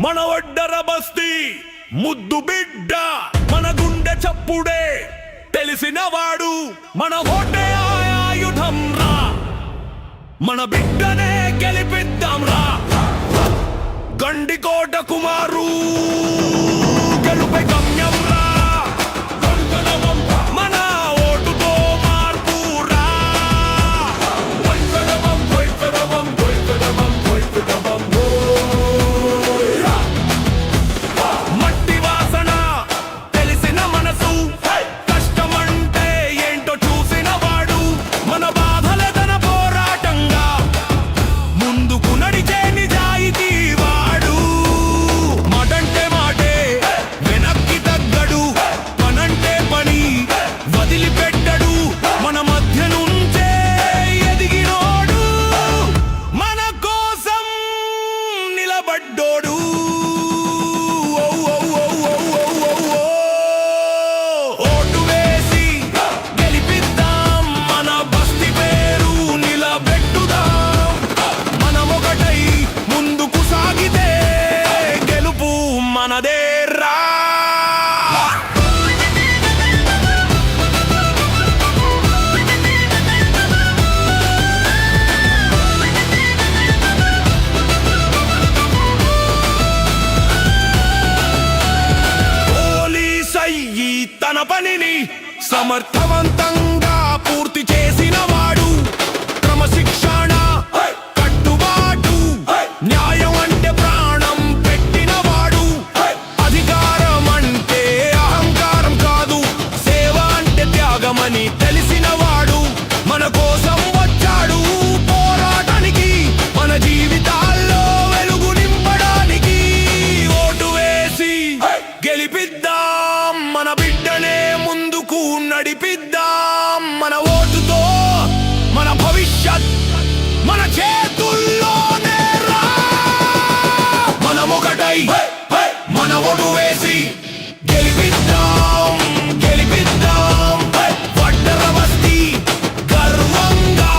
మన ఒడ్డర బస్తీ ముద్దు బిడ్డ, మన గుండె చప్పుడే తెలిసినవాడు, మన ఓటే ఆయుధం రా, మన బిడ్డనే గెలిపిద్దాం రా. గండికోట కుమారు గెలుపై గమ్యం రా, మన ఓటుతో మార్పు రా. మట్టి వాసన తెలిసిన మనసు, కష్టమంటే ఏంటో చూసిన వాడు, మన బాధలే తన పోరాటంగా ముందుకు నడిచే నిజాయితీ వాడు. మాటంటే మాటే వెనక్కి తగ్గడు, పనంటే పని వదిలిపెట్టడు, మన మధ్య నుంచే ఎదిగినోడు, మన కోసం నిలబడ్డోడు. ఓటు వేసి గెలిపిద్దాం, మన బస్తి పేరు నిలబెట్టుదాం. మనమొకటై ముందుకు సాగితే గెలుపు మనదేరా. పోలీసయ్యి తన పనిని సమర్థవంతంగా పూర్తి చేసిన వాడు, క్రమశిక్షణ కట్టుబాటు న్యాయం అంటే ప్రాణం పెట్టినవాడు, అధికారం అంటే అహంకారం కాదు, సేవ అంటే త్యాగమని తెలిసినవాడు, మన కోసం వచ్చాడు పోరాటానికి, మన జీవితాల్లో వెలుగు నింపడానికి. ఓటు వేసి గెలిపిద్దాం, మన బిడ్డనే ముందుకు నడిపిద్దాం. మన ఓటుతో మన భవిష్యత్ మన చేతుల్లోనే రా. మనమొకటై మన ఓటు వేసి గెలిపిద్దాం, గెలిపిద్దాం. వడ్డర బస్తీ గర్వంగా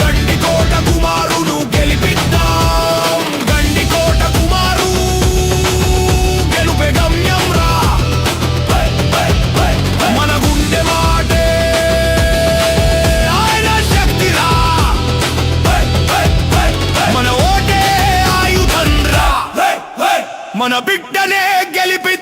గండికోట కుమారును గెలిపిద్దాం. గండికోట కుమారు గెలుపే గమ్యం రా, మన గుండె మాటే ఆయన శక్తిరా, మన ఓటే ఆయుధం రా, మన బిడ్డనే గెలిపి